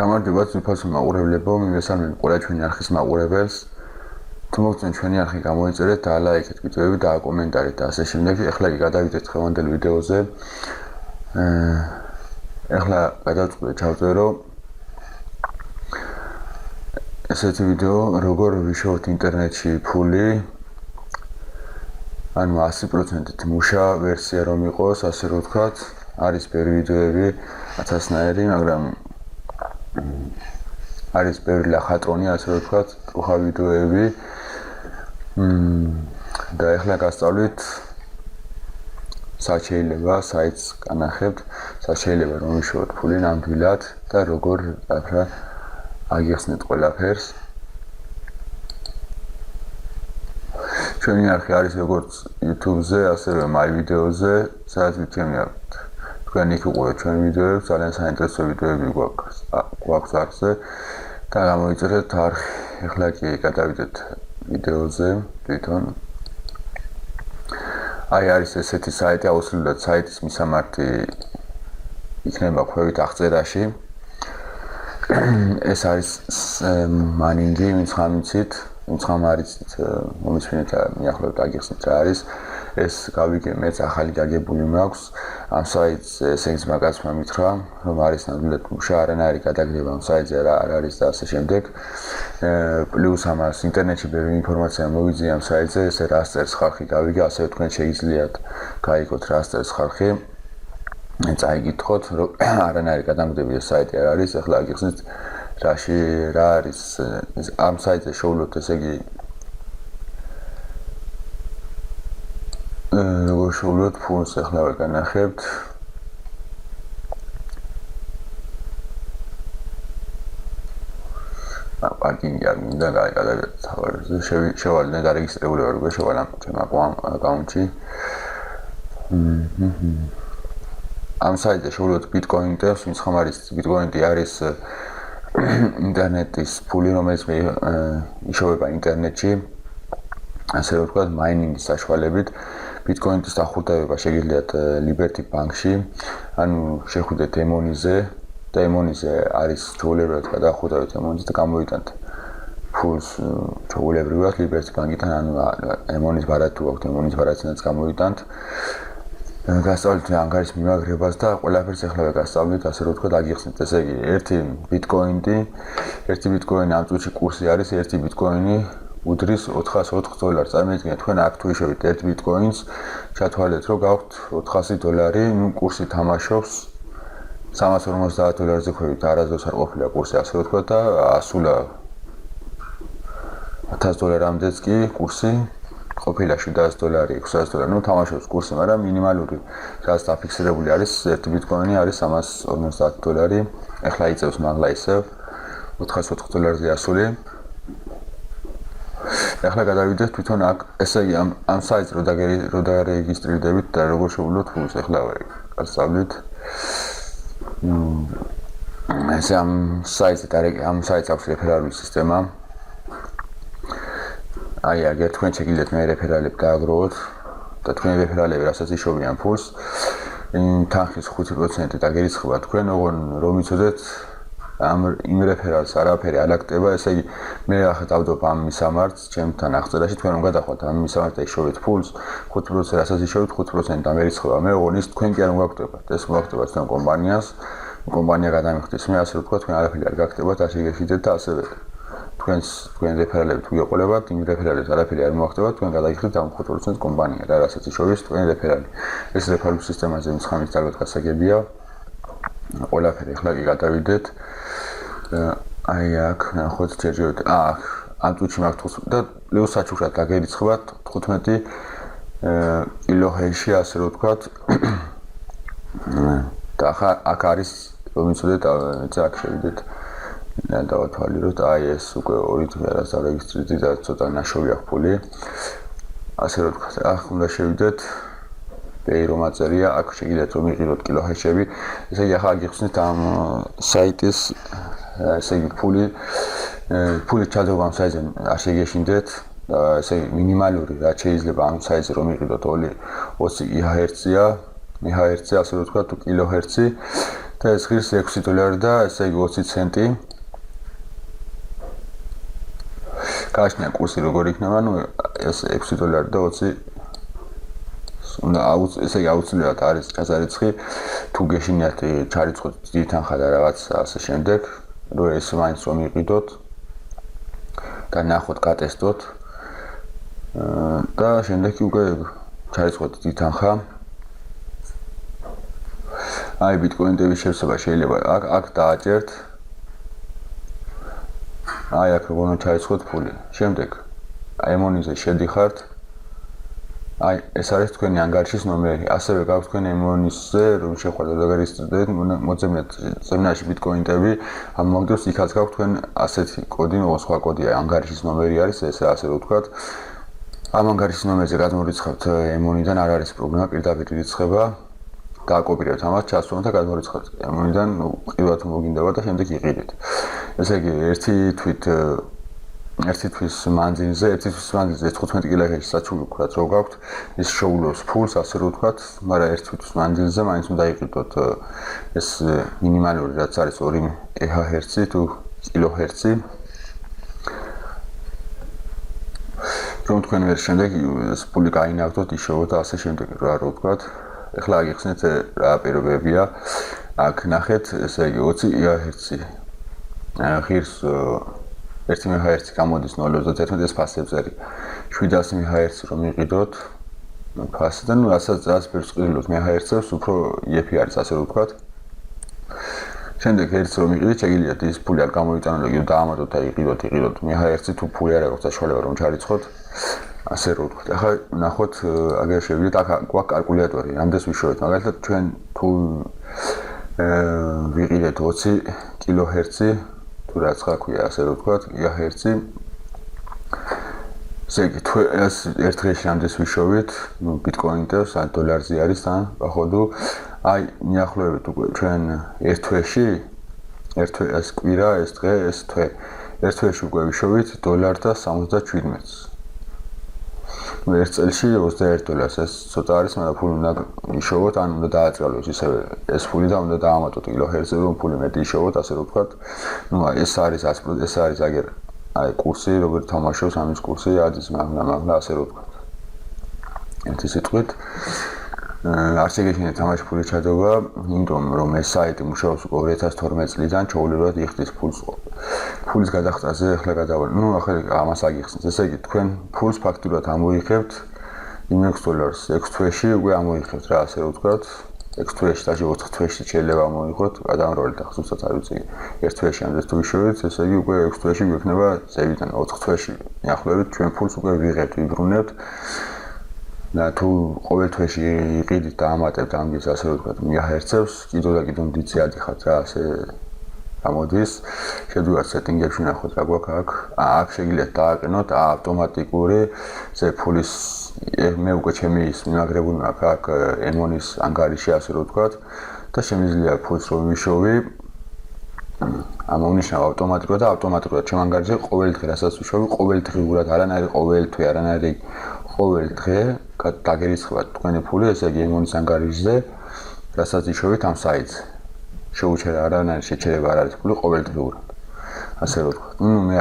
გამარჯობა ძვირფასო მაყურებლებო, მივესალმებით ყველა ჩვენი არხის მაყურებელს. თუ მოგწონთ ჩვენი არხი, გამოიწერეთ და ლაიქეთ ვიდეოები და აკომენტარეთ და ასე შემდეგ. ეხლა კი გადავიდეთ დღევანდელ ვიდეოზე. ეხლა გადავწყვეტ ჩავწერო ესეთი ვიდეო, როგორ ვიშოვოთ ინტერნეტში ფული. ანუ 100%-ით მუშა ვერსია რომ იყოს, ასე რომ ვთქვათ, არის ბევრი ვიდეოები, 1000-ნაირი, მაგრამ არის ბევრი ლახატრონი, ასე რომ ვთქვათ, უხა ვიდეოები. და ეხლა გასწავლით სად შეიძლება საიტს განახებთ, სად შეიძლება რომ ვიშოვოთ ფული ნამდვილად და როგორ ახლა აგიხსნით ყველაფერს. ჩვენი არხი არის როგორც YouTube-ზე, ასევე MyVideo-ზე, სადაც ვიჩემიათ. თქვენ იქ უყურებთ ჩვენი ვიდეოებს, ძალიან საინტერესო ვიდეოები გვაქვს არხზე და გამოიწერეთ არხი. ეხლა კი გადავიდეთ ვიდეოზე თვითონ. აი არის ესეთი საიტი, აუცილებლად საიტის მისამართი იქნება ქვევით აღწერაში. ეს არის Manning-ი, ვინც ხამიცით, ვინც ხამ არიცით, მომისმინეთ მიახლოვეთ აგიხსნით რა არის. ეს გავიგე მეც ახალი გაგებული მაქვს. ამ საიტს ესენს მაგაცმა მითხრა, რომ არის ნამდვილად მუშა, არანაირი გადაგდება ამ საიტზე რა არ არის და ასე შემდეგ. პლუს ამას ინტერნეტში ბევრი ინფორმაცია მოვიძიე ამ საიტზე, ესე რასტერს ხალხი გავიგე, ასევე თქვენ შეგიძლიათ გაიგოთ რასტერს ხალხი. წაიგითხოთ, რომ არანაირი გადამგდები ეს საიტი არ არის. ახლა აგიხსნით რა არის ამ საიტზე შოულობთ, ესე იგი როგორ შოულობთ ფულს, ახლა ვეგანახებთ. პარკინგი არ მინდა გადაგეთ თავაზე. შევალე დარეგისტრირებული ვარ, უკვე შევალ ამ ჩემ აკაუნტში. ამ საიტზე შოულობთ Bitcoin-ს, ვინც ხომ არის Bitcoin-ი არის ინტერნეტის ფული, რომელიც იშოვება ინტერნეტში. ასე რომ ვთქვათ, mining-ის საშუალებით. Bitcoin-ის დახურდაება შეგიძლიათ Liberty Bank-ში, ანუ შეხვიდეთ Emonize და Emonize არის ჩვეულებრივად გადახურდავით Emonize და გამოიტანთ ფულს ჩვეულებრივად Liberty Bank-იდან, ანუ Emonize ბარათი თუ აქვთ, Emonize ბარათიდანაც გამოიტანთ. გასწავლით ანგარის მიმაგრებას და ყველაფერს ეხლა ვეგასწავლით, ასე რომ ვთქვათ, აგიხსნით. ესე იგი, ერთი Bitcoin-ი ამ წუთში კურსი არის, ერთი Bitcoin-ი უდრის $404. წარმოიდგინეთ, თქვენ აქ თუ იშოვით ერთ Bitcoin-ს, ჩათვალეთ, რომ გაქვთ $400, ნუ კურსი თამაშობს $350-ზე ხვევით, არასდროს არ ყოფილა კურსი, ასე რომ ვთქვათ, და ასულა $1000-მდეც კი კურსი ყოფილა $700, $600, ნუ თამაშობს კურსი, მაგრამ მინიმალური რაც დაფიქსირებული არის, ერთი Bitcoin-ი არის $350. ეხლა იწევს მაღლა ისევ $404-ზე ასული. ეხლა გადავიდეთ თვითონ აქ, ესე იგი ამ საიტს რო დარეგისტრირდებით და როგორ შევულოთ ფულს, ეხლა გასწავლით. ესე ამ საიტს აქვს რეფერალური სისტემა. აი აგერ თქვენ შეგიძლიათ მე რეფერალები დააგროვოთ და თქვენი რეფერალები რასაც იშოვიან ფულს, თანხის 5% დაგერიცხება თქვენ, ოღონ რომ იცოდეთ იმ რეფერალს არაფერი არ აკტება, ესე იგი მე ახლა დავდობ ამ მისამართს ჩემთან აღწერაში, თქვენ რომ გადახვათ ამ მისამართს და იშოვეთ ფულს, 5% რასაც იშოვეთ 5% დამერიცხება მე, ოღონ ის თქვენ კი არ მოგაკტებათ, ეს მოგაკტებათ თქვენ კომპანიას, კომპანია გადამიხდის მე, ასე რომ თქვა თქვენ არაფერი არ გაკტებათ, ასე გეშიდეთ და ასევე თქვენ რეფერალები თუ იყოლებათ, იმ რეფერალებს არაფერი არ მოახდებათ, თქვენ გადაიხდით ამ 5% კომპანია და რასაც იშოვის თქვენი რეფერალი. ეს რეფერალური სისტემაზე მცხამის ძალად გასაგებია. ყველაფერი ახლა კი გადავიდეთ. აი აქ ნახოთ ჯერჯერობით. ამ წუთში მაქვს და პლუს საჩუქრად დაგერიცხებათ 15 კილოჰერცში, ასე რომ ვთქვათ. და აქ არის რომ იცოდეთ, აქ შევიდეთ. დავათვალიეროთ, აი ეს უკვე 2 დღე არის დარეგისტრირდი და ცოტა ნაშოვი აქვს ფული. ასე რომ ვთქვათ, აქ უნდა შევიდეთ. რომ აწერია, აქ შეგიძლიათ რომ იყიდოთ კილოჰერცები. ესე იგი ახლა აგიხსნით ამ საიტის, ესე იგი ფული ჩაძობა ამ საიტზე არ შეგეშინდეთ. ესე იგი მინიმალური რაც შეიძლება ამ საიტზე რომ იყიდოთ 20 GHz-ია, ასე რომ ვთქვათ, თუ კილოჰერცი და ეს ღირს $6 და ესე იგი 20 ცენტი. გააჩნია კურსი როგორ იქნება, ну ეს $6 და 20 უნდა ესე იგი აუცილებლად არის ჩაზარიცხი თუ გეშინიათ ჩარიცხოთ დიდი თანხა და რაღაც ასე შემდეგ, რომ ეს მაინც რომ იყიდოთ და ნახოთ, გატესტოთ და შემდეგ უკვე ჩარიცხოთ დიდი თანხა. აი ბიტკოინების შევსება შეიძლება აქ დააჭერთ. აი აქ როგორ ჩარიცხოთ ფული. შემდეგ აი ემონიზე შედიხართ. აი ეს არის თქვენი ანგარიშის ნომერი. ასევე გაქვთ თქვენ ემონისზე რომ შეხვედრა დაგარეგისტრირდეთ, მოძებნეთ ზემნაში ბიტკოინები, ამ მომდევნოს იქაც გაქვთ თქვენ ასეთი კოდი, სხვა კოდია, ანგარიშის ნომერი არის, ესე ასე რომ ვთქვათ. ამ ანგარიშის ნომერზე გადმორიცხავთ ემონიდან, არ არის პრობლემა, პირდაპირ ირიცხება. გააკოპირებთ ამას, ჩასვამთ და გადმორიცხავთ ემონიდან, ყიდვათ მოგინდება და შემდეგ იყიდეთ. ესე იგი ერთი თვის მანძილზე 15 კილოჰერცის საჩუქრ ვქრათ რო გაქვთ, ის შეუძლებს ფულს, ასე რომ ვთქვათ, მაგრამ ერთი თვის მანძილზე მაინც უნდა იყიდოთ ეს მინიმალური რაც არის 2 კჰz თუ კილოჰერცი. რომ თქვენ ვერ შემდეგ ეს ფული გაინავთოთ, იშოვოთ და ასე შემდეგ რა ვთქვათ. ეხლა აგიხსნით რა პირობებია. აქ ნახეთ, ესე იგი 20 კჰz ღირს 1 MHz გამოდის 0.31 ეს ფასებზე არის 700 MHz რომ იყიდოთ ფასიდან, ну რასაც ბევრს ყიდულობთ MHz-ებს, უფრო იეფი არის, ასე რომ ვთქვათ. შემდეგ ერთს რომ იყიდეთ, შეგიძლიათ ის ფული არ გამოიწანოთ, კიდევ დაამატოთ და იყიდოთ MHz თუ ფული არ აქვს საშუალება რომ ჩარიცხოთ, ასე რომ ვთქვათ. ახლა ნახოთ, აგერ შევიდეთ, აქ გვაქვს კალკულატორი, რამდენს ვიშოვეთ, მაგალითად ჩვენ თუ ვიყიდეთ 20 კილოჰერცი თუ რაც ხაქვია, ასე რომ ვთქვათ, გიგაჰერცი. ესე იგი, თუ ეს ერთ დღეში რამდენს ვიშოვით, ну ბიტკოინებს, ან დოლარზე არის თან, походу, აი, მიახლოებით უკვე ჩვენ ერთ თვეში, ეს კვირა, ეს დღე, ეს თვე. ერთ თვეში უკვე ვიშოვით $77-ს. ну ერთ წელში $21, ეს ცოტა არის, მაგრამ ფული უნდა იშოვოთ, ან უნდა დააწყალოს ისევე ეს ფული და უნდა დაამატოთ კილოჰერცზე, რომ ფული მეტი იშოვოთ, ასე რომ ვთქვათ. ну ეს არის 100%, ეს არის აგერ აი კურსი, როგორ თამაშობს ამის კურსი, ადის მაგლა, ასე რომ ვთქვათ. ერთი სიტყვით არც ეგეშინე თამაში ფული ჩადობა, იმიტომ რომ ეს საიტი მუშაობს უკვე 2012 წლიდან, ჩაულებრად იხდის ფულს. ფულის გადახდაზე ახლა გადავალ. ну ახლა ამას აგიხსნით. ესე იგი თქვენ ფულს ფაქტურად ამოიღებთ იმ $6, 6 თვეში უკვე ამოიღებთ რა, ასე რომ ვთქვათ. 6 თვეში და 4 თვეში შეიძლება ამოიღოთ, გადამროლით ახლა ზუსტად არ ვიცი. ერთ თვეში ამდენს თუ ვიშოვეთ, ესე იგი უკვე 6 თვეში გვექნება ზევიდან 4 თვეში. მიახლოებით ჩვენ ფულს უკვე ვიღებთ, ვიბრუნებთ. და თუ ყოველ თვეში იყიდით და ამატებთ ამის, ასე რომ ვთქვათ, MHz-ებს, კიდევ და კიდევ დიცი ადიხართ რა, ასე გამოდის. შევდივართ სეტინგებში, ნახოთ რა გვაქვს აქ. აქ შეგიძლიათ დააყენოთ ავტომატიკური ფულის მე უკვე ჩემი ის მიმაგრებული მაქვს აქ ემონის ანგარიში, ასე რომ ვთქვათ, და შემიძლია ფულს რომ ვიშოვი. ამოვნიშნავ ავტომატურად და ავტომატურად ჩემ ანგარიშზე ყოველ დღე რასაც ვიშოვი, ყოველდღიურად, არანაირი ყოველ თვე, არანაირი ყოველ დღე დაგერიცხება თქვენი ფული, ესე იგი ემონის ანგარიშზე, რასაც იშოვით ამ საიტზე. შეუჩერა არანაირი შეჩერება არ არის ფული ყოველდღიურად. ასე რომ ვთქვათ. ну მე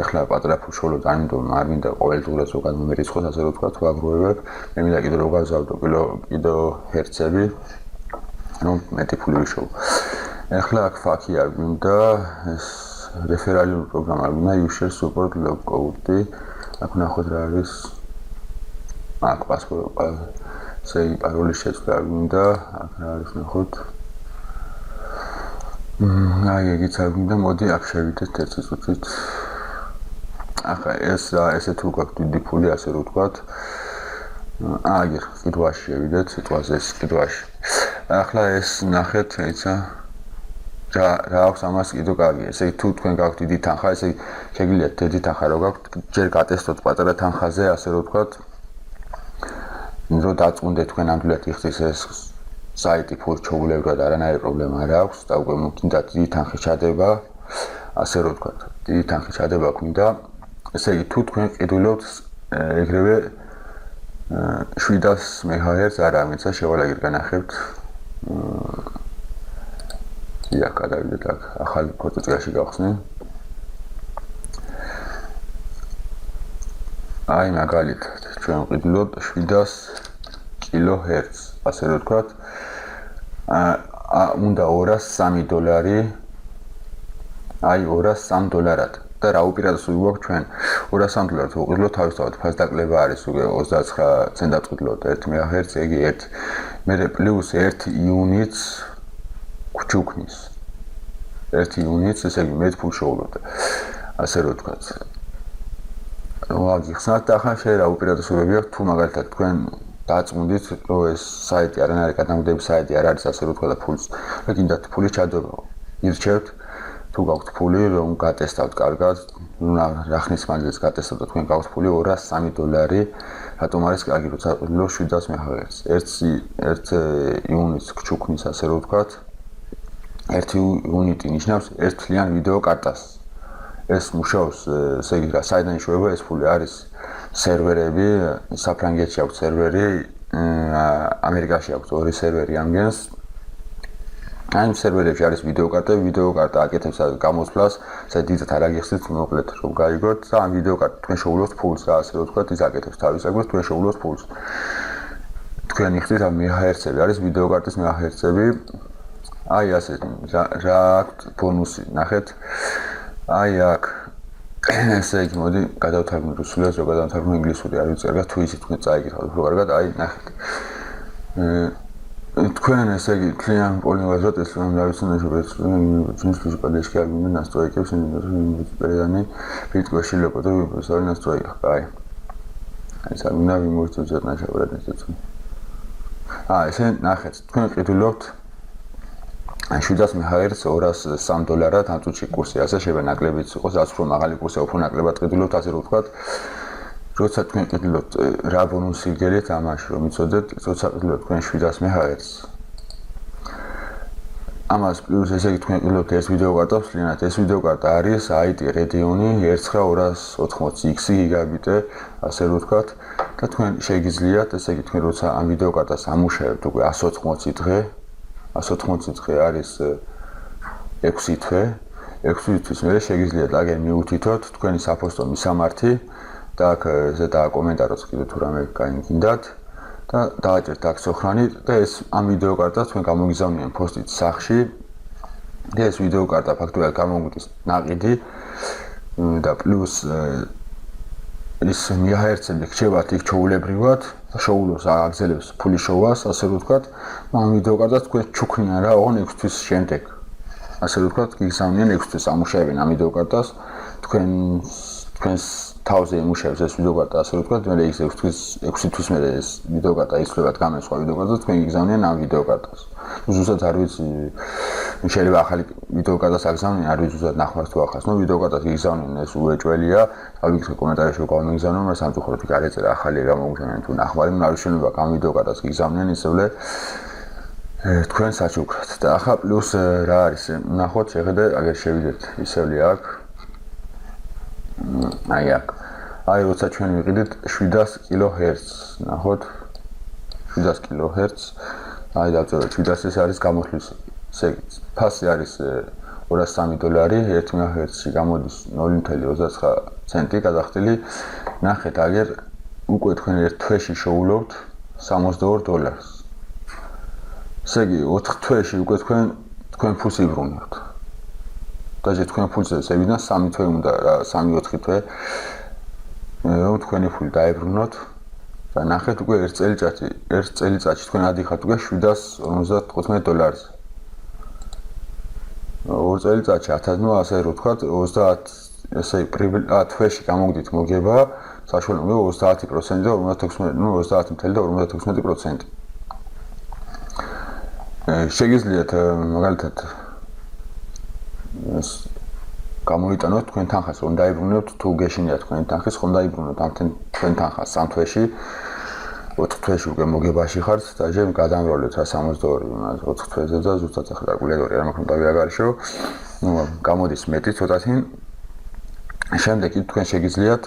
ახლა პატარა ფულს შევლოთ, ამიტომ არ მინდა ყოველდღიურად ზოგადად მომერიცხოს, ასე რომ ვთქვათ, ვაგროვებ. მე მინდა კიდევ რომ გავზავდო კილოჰერცები, რომ მეტი ფული ვიშოვო. ახლა აქ ფაქი არ გვინდა, ეს რეფერალური პროგრამა არ გვინდა, user support log code. აქ ნახოთ რა არის. აქ პასვორდი, პაროლის შეცვლა არ გვინდა, აქ რა არის ნახოთ. აი ეგეც არ გვინდა, მოდი აქ შევიდეთ ერთი წუთით. ახლა ესე თუ გაქვთ დიდი ფული, ასე რომ ვთქვათ. აგერ ყიდვაში შევიდეთ, სიტყვაზე ყიდვაში. ახლა ეს ნახეთ, ეცა რა აქვს ამას კიდევ კარგი. ესე იგი თუ თქვენ გაქვთ დიდი თანხა, ესე იგი შეგიძლიათ დიდი თანხა რო გაქვთ, ჯერ გატესტოთ პატარა თანხაზე, ასე რომ ვთქვათ. რომ დაწუნდეთ თქვენ ამდენად იხდის ეს საიტი ფულს ჩაულებრად, არანაირი პრობლემა არ აქვს და უკვე მოგინდა დიდი თანხის ჩადება, ასე რომ ვთქვათ. დიდი თანხის ჩადება გვინდა. ესე იგი თუ თქვენ ყიდულობთ ეგრევე 700 MHz არ ამიცა, შევალაგეთ განახებთ. იქ გადავიდეთ აქ ახალი ფოტოჭრაში გავხსნი. აი მაგალითად ჩვენ ვყიდულობ 700 კილოჰერცს, ასე რომ ვთქვათ. უნდა $203 აი $203 და რა უპირატესობა გვაქვს ჩვენ $203 ვუყიდულობ თავისთავად ფაზ დაკლება არის უკვე 29 ცენტს დავყიდულობ 1 MHz იგი 1 მე პლუს 1 იუნიტს გვჩუქნის 1 იუნიტს ესე იგი მე ფულ შევულობ ასე რომ ვთქვათ ვაგიხსნათ და ახლა შეიძლება უპირატესობები აქვს თუ მაგალითად თქვენ დაწმუნდით რომ ეს საიტი არანაირი გადამგდები საიტი არ არის ასე რომ ვთქვათ და ფულს და გინდათ ფული ჩადობა ირჩევთ თუ გაქვთ ფული რომ გატესტავთ კარგად რა ხნის მანძილს გატესტავთ და თქვენ გაქვთ ფული $203 რატომ არის კარგი როცა ვყიდულობ 700 MHz 1 იუნიტს გჩუქნის ასე რომ ვთქვათ 1 იუნიტი ნიშნავს ერთ თლიან ვიდეო კარტას ეს მუშაობს ესე იგი რა საიდან იშვება ეს ფული არის სერვერები საფრანგეთში აქვს სერვერი ამერიკაში აქვს ორი სერვერი ამგენს აი ამ სერვერებში არის ვიდეო კარტა აკეთებს გამოსვლას სადაც დიდად არ აგიხსნით მოკლედ რომ გაიგოთ და ამ ვიდეო კარტა თქვენ შეუძლოთ ფულს რა ასე რომ ვთქვათ ის აკეთებს თავის საქმეს თქვენ შეუძლოთ ფულს თქვენ იხდით ამ მეჰერცები არის ვიდეო კარტის მეჰერცები აი ასე რა აქვს ბონუსი ნახეთ აი აქ ესე იგი მოდი გადავთარგმნო რუსულად რო გადავთარგმნო ინგლისური არ ვიცი კარგად თუ ისიც თქვენ წაიგეთ უფრო კარგად აი ნახეთ თქვენ ესე იგი клиент полногазот если вам нравится наш принципе поддержки алюминия настройки все переданы битваши лопату профессиональной настройки ай сами вы можете взять наш обратный сцену ესე ნახეთ თქვენ ყიდულობთ 700 MHz $203 ამ წუთში კურსი ასე შეიძლება ნაკლებიც იყოს რაც უფრო მაღალი კურსია უფრო ნაკლებად ყიდულობთ ასე რომ ვთქვათ როცა თქვენ ყიდულობთ რა ბონუსი გელით ამაში რომ იცოდეთ როცა ყიდულობთ თქვენ 700 MHz ამას პლუს ესე იგი თქვენ ყიდულობთ ეს ვიდეო კარტა ვსლინათ ეს ვიდეო კარტა არის IT Radeon 9280X გიგაბიტი ასე რომ ვთქვათ და თქვენ შეგიძლიათ ესე იგი თქვენ როცა ამ ვიდეო კარტას ამუშავებთ უკვე 180 დღე 180 დღე არის 6 თვე 6 თვის მერე შეგიძლიათ აგერ მიუთითოთ თქვენი საფოსტო მისამართი და აქ ზედა კომენტარიც კიდე თუ რამე გაიგინდათ და დააჭერთ აქ სოხრანი და ეს ამ ვიდეო კარტას თქვენ გამოგიზავნიან პოსტით სახში და ეს ვიდეო კარტა ფაქტობრივად გამოგვდის ნაყიდი და პლუს ის მეჰერცები რჩევათ იქ ჩაულებრივად და შოულობს აგზელებს ფულის შოვას ასე რომ ვთქვათ ამ ვიდეო კარტას თქვენ ჩუქნიან რა ოღონ 6 თვის შემდეგ ასე რომ ვთქვათ გიგზავნიან 6 თვის ამუშავებენ ამ ვიდეო კარტას თქვენს თავზე იმუშავებს ეს ვიდეო კარტა ასე რომ ვთქვათ მე 6 თვის მერე ეს ვიდეო კარტა იცვლებათ გამეს სხვა ვიდეო კარტას თქვენ გიგზავნიან ამ ვიდეო კარტას ზუსტად არ ვიცი შეიძლება ახალი ვიდეო კარტას აგზავნიან არ ვიცი ზუსტად ნახმარს თუ ახასნო ვიდეო კარტას გიგზავნიან ეს უეჭველია დავიქცე კომენტარებში რომ გამიგზავნო მაგრამ სამწუხაროდ იქ არ ეწერა ახალი გამოგზავნიან თუ ნახმარი არ შეიძლება ამ ვიდეო კარტას გიგზავნიან ისევ თქვენ საჩუქრად და ახლა პლუს რა არის ნახოთ შეხედე აგერ შევიდეთ ისევ აქ აი აქ აი როცა ჩვენ ვიყიდით 700 კილოჰერცს ნახოთ 700 კილოჰერცს აი დავწეროთ 700 ეს არის გამოთვლის ფასი არის $203 1 MHz-ში გამოდის 0.29 ცენტი გადახდილი ნახეთ აგერ უკვე თქვენ ერთ თვეში შოულობთ $62 ესე იგი 4 თვეში უკვე თქვენ ფულს იბრუნებთ დაჟე თქვენ ფულზე ზევიდან 3 თვე უნდა 3-4 თვე რომ თქვენი ფული დაებრუნოთ და ნახეთ უკვე ერთ წელიწადში თქვენ ადიხართ უკვე $755 ორ წელიწადში 1000 ნუ ასე რომ ვთქვათ 30 ესე თვეში გამოგდით მოგება საშუალო 30% და 56 ნუ 30 და 56% შეგიძლიათ მაგალითად გამოიტანოთ თქვენ თანხას რომ დაიბრუნოთ თუ გეშინიათ თქვენ თანხის ხომ დაიბრუნოთ ამ თქვენ თანხას 3 თვეში 4 თვეში უკვე მოგებაში ხართ და ჯერ გადამრავლეთ რა 62 იმას 4 თვეზე და ზუსტად ახლა კალკულატორი არ მაქვს დავი აგარიშო ნუ გამოდის მეტი ცოტათი შემდეგ თქვენ შეგიძლიათ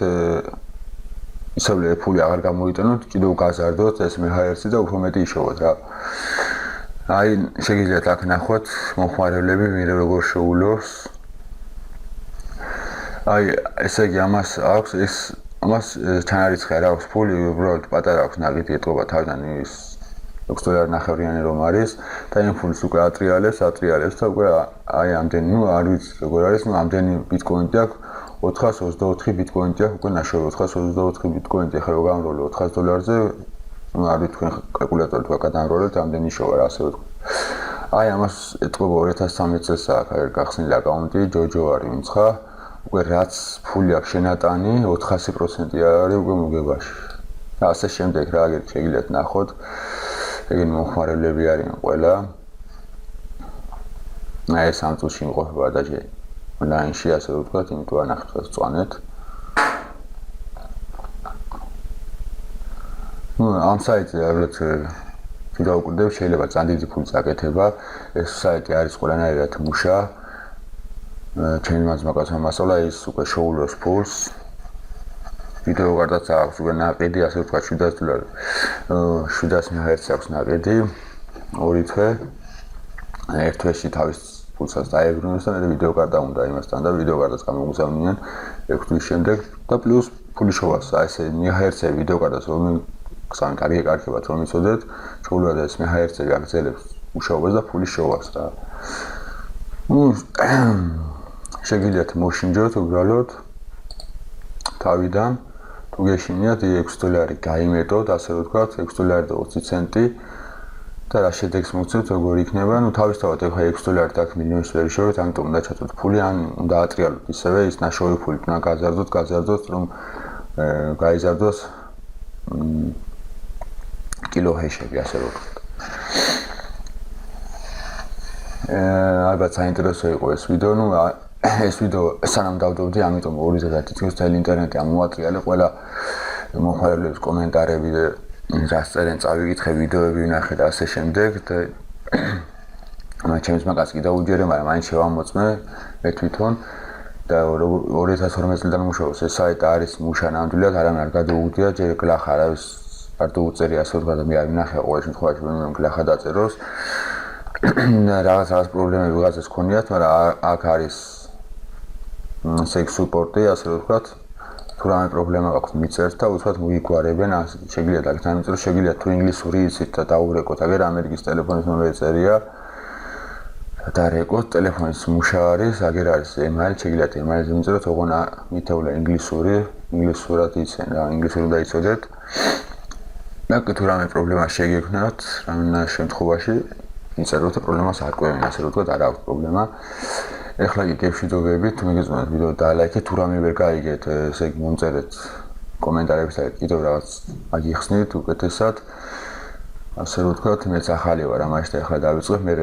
ისევ ფული აღარ გამოიტანოთ კიდევ გაზარდოთ ეს მეჰერცი და უფრო მეტი იშოვოთ რა აი, შეგიძლიათ აქ ნახოთ მომხმარებლები მე როგორ შეულოს. აი, ესე იგი ამას აქვს ამას ჩანარიცხე არ აქვს ფული, უბრალოდ პატარა აქვს ნაკიდი ეტყობა თავიდან ის $6 ნახევრიანი რომ არის და იმ ფულს უკვე ატრიალებს და უკვე აი ამდენი, არ ვიცი როგორ არის, ამდენი ბიტკოინი აქვს 424 ბიტკოინი აქვს უკვე ნაშოვი 424 ბიტკოინი ახლა რომ გამრავლო $400-ზე არ ვიცი თქვენ კალკულატორით ვაკა დამრავლეთ ამდენი შოვა რა ასე ვთქვი. აი ამას ეტყობა 2013 წელს აქვს გახსნილი აკაუნტი ჯოჯო არის ვინცხა უკვე რაც ფული აქვს შენატანი 400% არის უკვე მოგებაში. და ასე შემდეგ რა შეგიძლიათ ნახოთ. ეგენი მომხმარებლები არიან ყველა. აი ეს ამ წუთში იმყოფება დაჟე ონლაინში ასე ვთქვათ, იმიტომ ანახეთ წვანეთ. ამ საიტზე ალბათ ვიდაუკვირდებ შეიძლება ძალიან დიდი ფულის აკეთება. ეს საიტი არის ყველანაირად მუშა. ჩემი მაძმაკაცმა მასწავლა ის უკვე შეულოს ფულს. ვიდეო კარტაც აქვს უკვე ნაკიდი, ასე ვთქვათ $700 MHz აქვს ნაკიდი. 2 თვე. ერთ თვეში თავის ფულსაც დაებრუნოს და მე ვიდეო კარტა უნდა იმასთან და ვიდეო კარტას გამოგზავნიან 6 თვის შემდეგ და პლუს ფული შოვას. აი ესე MHz-ები ვიდეო კარტას რომ გასავენ კარგი ეკარგებათ რომ იცოდეთ, შეუძლია ეს MHz-ები აგრძელებს მუშაობას და ფული შოვას რა. შეგიძლიათ მოშინჯოთ უბრალოდ თავიდან თუ გეშინიათ $6 გაიმეტოთ, ასე ვთქვათ, $6.20 და რა შედეგს მოგცემთ, როგორ იქნება, თავისთავად ეხლა $6 აქ მილიონს ვერ შევეთ, ამიტომ უნდა ჩაწოთ ფული, ან უნდა ატრიალოთ ისევე ის ნაშოვი ფული, უნდა გაზარდოთ, რომ გაიზარდოს კილოჰეშები, ასე ვთქვათ. ალბათ საინტერესო იყო ეს ვიდეო, ეს ვიდეო სანამ დავდობდი, ამიტომ 2010 წელს მთელი ინტერნეტი ამოატრიალე, ყველა მომხმარებლების კომენტარები და რას წერენ, წავიკითხე ვიდეოები ვნახე და ასე შემდეგ და ჩემს მაგას კიდევ უჯერე, მაგრამ მაინც შევამოწმე მე თვითონ და 2012 წლიდან მუშაობს ეს საიტი არის მუშა ნამდვილად, არამედ არ გადაუგდია, ჯერ გლახა არავის არ დაუწერია, ასე ვთქვათ და მე არ ვნახე ყოველ შემთხვევაში რომ გლახა დაწეროს და რაღაც პრობლემები ვიღაცას ქონიათ, მაგრამ აქ არის sex support-ი, ასე ვთქვათ, თუ რამე პრობლემა გაქვთ მიწერთ და უცბად მოიგვარებენ, შეგიძლიათ აქ დამიწეროთ, შეგიძლიათ თუ ინგლისური იცით და დაურეკოთ, აგერ ამერიკის ტელეფონის ნომერი წერია და რეკოთ, ტელეფონის მუშა არის, აგერ არის email, შეგიძლიათ email-ზე მიწეროთ, ოღონ მითეულა ინგლისურად იცენ რა, ინგლისურად დაიცოდეთ. და თუ რამე პრობლემა შეგექმნათ, რამე შემთხვევაში მიწეროთ და პრობლემას არ ყვევენ, ასე ვთქვათ, არ აქვს პრობლემა. ეხლა კი გეშვიდობებით, თუ მიგეწონათ ვიდეო დაალაიქეთ, თუ რამე ვერ გაიგეთ, ესე იგი მომწერეთ კომენტარებში და კიდევ რაღაც აგიხსნით უკეთესად. ასე ვთქვათ, მეც ახალი ვარ ამაში და ეხლა დავიწყებ, მე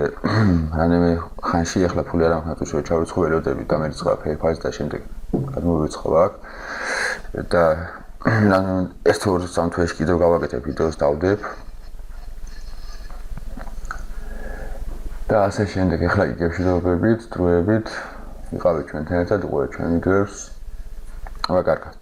რამე ხანში ეხლა ფული არ მაქვს, თუ ჩავიწყო ველოდები და მერიცხვა PayPal-ს და შემდეგ გადმოვიწყო აქ. და ეს თუ 2-3 თვეში კიდევ გავაკეთებ ვიდეოს დავდებ. და ასე შემდეგ ეხლა კი გეშვიდობებით, დროებით, ვიყავით ჩვენთან ერთად, უყურეთ ჩვენ ვიდეოებს. აბა კარგად.